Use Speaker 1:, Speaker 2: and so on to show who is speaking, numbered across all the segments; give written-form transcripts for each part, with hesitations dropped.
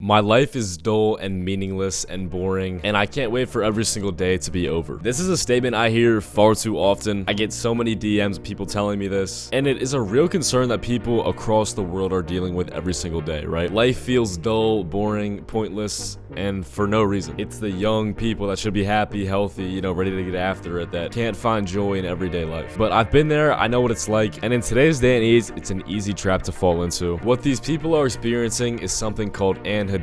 Speaker 1: My life is dull and meaningless and boring, and I can't wait for every single day to be over. This is a statement I hear far too often. I get so many DMs of people telling me this, and it is a real concern that people across the world are dealing with every single day, right? Life feels dull, boring, pointless, and for no reason. It's the young people that should be happy, healthy, ready to get after it, that can't find joy in everyday life. But I've been there, I know what it's like, and in today's day and age, it's an easy trap to fall into. What these people are experiencing is something called anhedonia,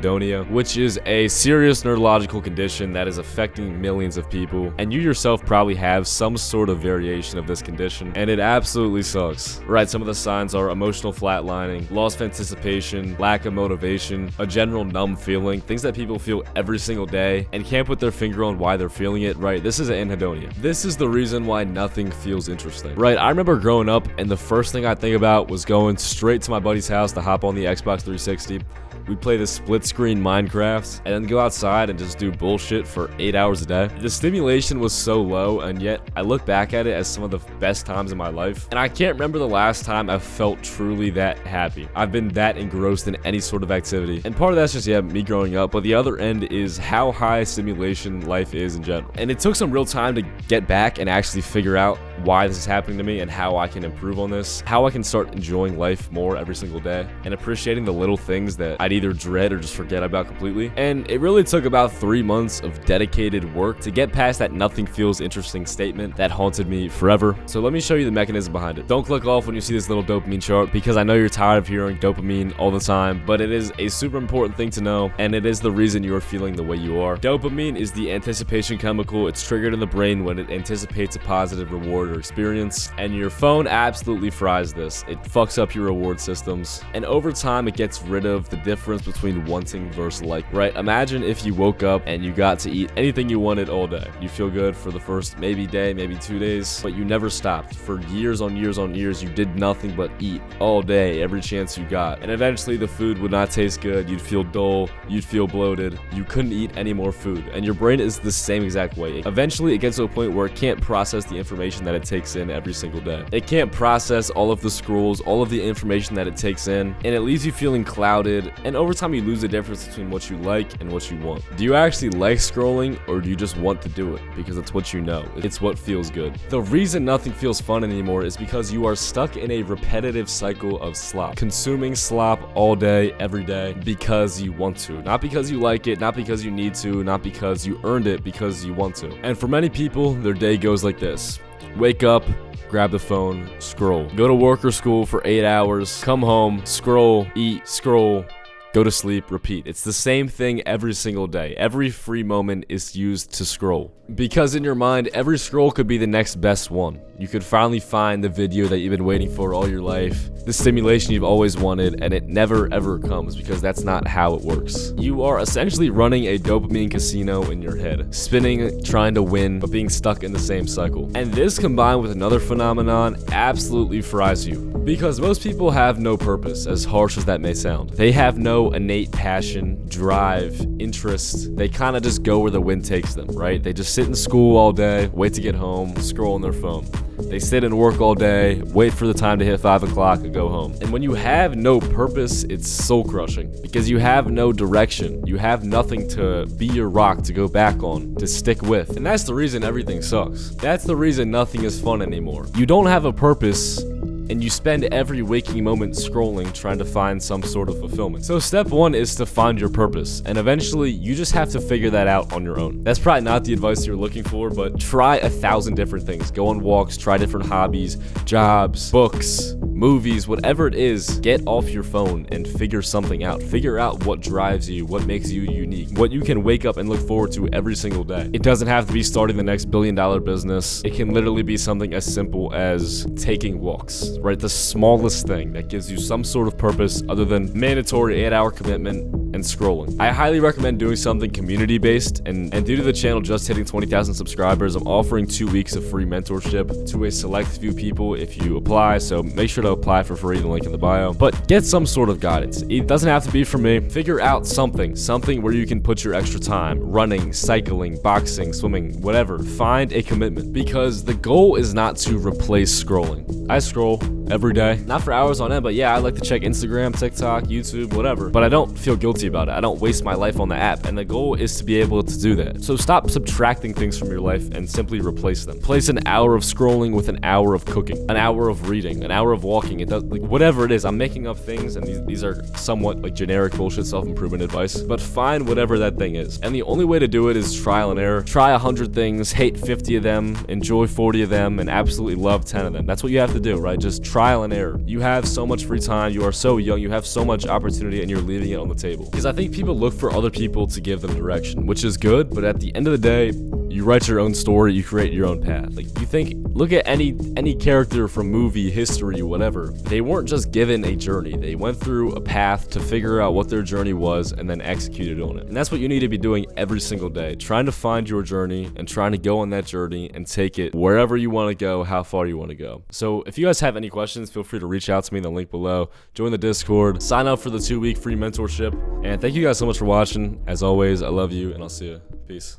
Speaker 1: which is a serious neurological condition that is affecting millions of people, and you yourself probably have some sort of variation of this condition, and it absolutely sucks. Right, some of the signs are emotional flatlining, loss of anticipation, lack of motivation, a general numb feeling, things that people feel every single day and can't put their finger on why they're feeling it. Right, this is anhedonia. This is the reason why nothing feels interesting. Right, I remember growing up and the first thing I think about was going straight to my buddy's house to hop on the Xbox 360. We'd play this split screen Minecraft and then go outside and just do bullshit for 8 hours a day. The stimulation was so low, and yet I look back at it as some of the best times in my life, and I can't remember the last time I felt truly that happy. I've been that engrossed in any sort of activity, and part of that's just me growing up, but the other end is how high stimulation life is in general. And it took some real time to get back and actually figure out why this is happening to me and how I can improve on this, how I can start enjoying life more every single day and appreciating the little things that I'd either dread or just forget about completely. And it really took about 3 months of dedicated work to get past that nothing feels interesting statement that haunted me forever. So let me show you the mechanism behind it. Don't click off when you see this little dopamine chart, because I know you're tired of hearing dopamine all the time, but it is a super important thing to know, and it is the reason you are feeling the way you are. Dopamine is the anticipation chemical. It's triggered in the brain when it anticipates a positive reward or experience, and your phone absolutely fries this. It fucks up your reward systems, and over time it gets rid of the difference between wanting versus like. Right, imagine if you woke up and you got to eat anything you wanted all day. You feel good for the first maybe day, maybe 2 days, but you never stopped. For years on years on years, you did nothing but eat all day, every chance you got, and eventually the food would not taste good. You'd feel dull, you'd feel bloated, you couldn't eat any more food, and your brain is the same exact way. Eventually it gets to a point where it can't process the information that it takes in every single day. It can't process all of the scrolls, all of the information that it takes in, and it leaves you feeling clouded, and over time you lose the difference between what you like and what you want. Do you actually like scrolling, or do you just want to do it because it's what you know? It's what feels good. The reason nothing feels fun anymore is because you are stuck in a repetitive cycle of slop. Consuming slop all day, every day, because you want to. Not because you like it, not because you need to, not because you earned it, because you want to. And for many people, their day goes like this. Wake up, grab the phone, scroll. Go to work or school for 8 hours, come home, scroll, eat, scroll, go to sleep, repeat. It's the same thing every single day. Every free moment is used to scroll. Because in your mind, every scroll could be the next best one. You could finally find the video that you've been waiting for all your life, the stimulation you've always wanted, and it never ever comes, because that's not how it works. You are essentially running a dopamine casino in your head, spinning, trying to win, but being stuck in the same cycle. And this, combined with another phenomenon, absolutely fries you. Because most people have no purpose, as harsh as that may sound. They have no innate passion, drive, interest. They kind of just go where the wind takes them, right? They just sit in school all day, wait to get home, scroll on their phone. They sit and work all day, wait for the time to hit 5 o'clock and go home. And when you have no purpose, it's soul crushing, because you have no direction. You have nothing to be your rock to go back on, to stick with. And that's the reason everything sucks. That's the reason nothing is fun anymore. You don't have a purpose, and you spend every waking moment scrolling, trying to find some sort of fulfillment. So step one is to find your purpose, and eventually you just have to figure that out on your own. That's probably not the advice you're looking for, but try 1,000 different things. Go on walks, try different hobbies, jobs, books, movies, whatever it is. Get off your phone and figure something out. Figure out what drives you, what makes you unique, what you can wake up and look forward to every single day. It doesn't have to be starting the next billion-dollar business. It can literally be something as simple as taking walks. Right, the smallest thing that gives you some sort of purpose other than mandatory 8-hour commitment and scrolling. I highly recommend doing something community-based, and due to the channel just hitting 20,000 subscribers, I'm offering 2 weeks of free mentorship to a select few people if you apply, so make sure to apply for free, the link in the bio. But get some sort of guidance. It doesn't have to be from me. Figure out something where you can put your extra time. Running, cycling, boxing, swimming, whatever. Find a commitment, because the goal is not to replace scrolling. I scroll, every day. Not for hours on end, but yeah, I like to check Instagram, TikTok, YouTube, whatever. But I don't feel guilty about it. I don't waste my life on the app. And the goal is to be able to do that. So stop subtracting things from your life and simply replace them. Replace an hour of scrolling with an hour of cooking, an hour of reading, an hour of walking. It does, like, whatever it is. I'm making up things, and these are somewhat like generic bullshit self-improvement advice. But find whatever that thing is. And the only way to do it is trial and error. Try 100 things, hate 50 of them, enjoy 40 of them, and absolutely love 10 of them. That's what you have to do, right? Just trial and error. You have so much free time. You are so young. You have so much opportunity, and you're leaving it on the table. Because I think people look for other people to give them direction, which is good. But at the end of the day, you write your own story. You create your own path. Like, you think, look at any character from movie, history, whatever. They weren't just given a journey. They went through a path to figure out what their journey was and then executed on it. And that's what you need to be doing every single day. Trying to find your journey and trying to go on that journey and take it wherever you want to go, how far you want to go. So if you guys have any questions, feel free to reach out to me in the link below. Join the Discord. Sign up for the 2-week free mentorship. And thank you guys so much for watching. As always, I love you, and I'll see you. Peace.